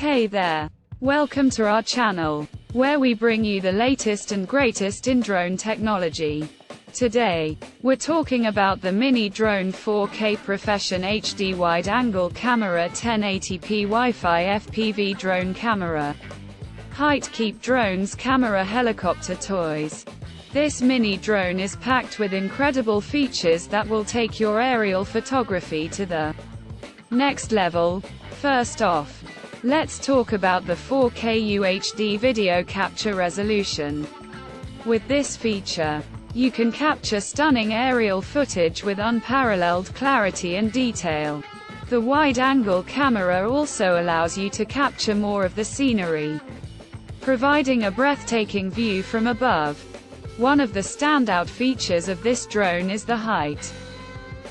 Hey there. Welcome to our channel, where we bring you the latest and greatest in drone technology. Today, we're talking about the Mini Drone 4K Profession HD Wide-Angle Camera 1080p Wi-Fi FPV Drone Camera. Height Keep Drones Camera Helicopter Toys. This mini drone is packed with incredible features that will take your aerial photography to the next level. First off, let's talk about the 4K UHD video capture resolution. With this feature, you can capture stunning aerial footage with unparalleled clarity and detail. The wide-angle camera also allows you to capture more of the scenery, providing a breathtaking view from above. One of the standout features of this drone is the height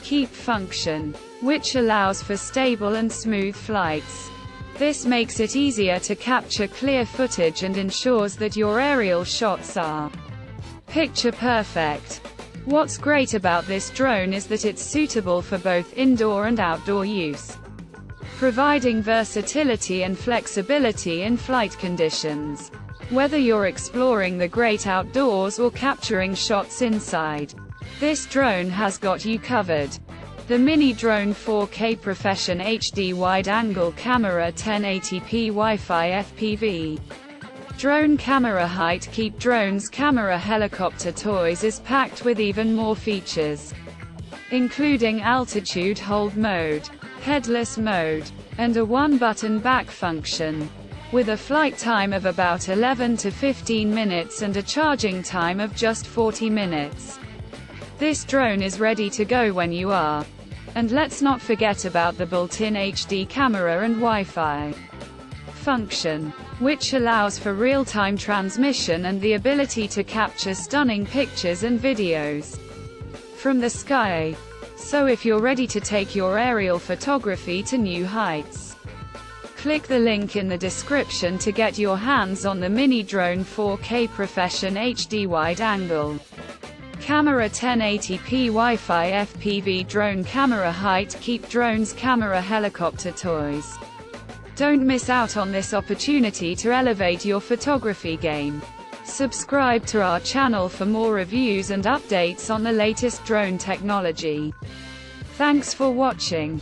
keep function, which allows for stable and smooth flights. This makes it easier to capture clear footage and ensures that your aerial shots are picture perfect. What's great about this drone is that it's suitable for both indoor and outdoor use, providing versatility and flexibility in flight conditions. Whether you're exploring the great outdoors or capturing shots inside, this drone has got you covered. The Mini Drone 4K Profession HD Wide-Angle Camera 1080p Wi-Fi FPV Drone Camera Height Keep Drones Camera Helicopter Toys is packed with even more features, including altitude hold mode, headless mode, and a one-button back function. With a flight time of about 11 to 15 minutes and a charging time of just 40 minutes. This drone is ready to go when you are. And let's not forget about the built-in HD camera and Wi-Fi function, which allows for real-time transmission and the ability to capture stunning pictures and videos from the sky. So if you're ready to take your aerial photography to new heights, click the link in the description to get your hands on the Mini Drone 4K Profession HD Wide-Angle Camera 1080p Wi-Fi FPV Drone Camera Height Keep Drones Camera Helicopter Toys. Don't miss out on this opportunity to elevate your photography game. Subscribe to our channel for more reviews and updates on the latest drone technology. Thanks for watching.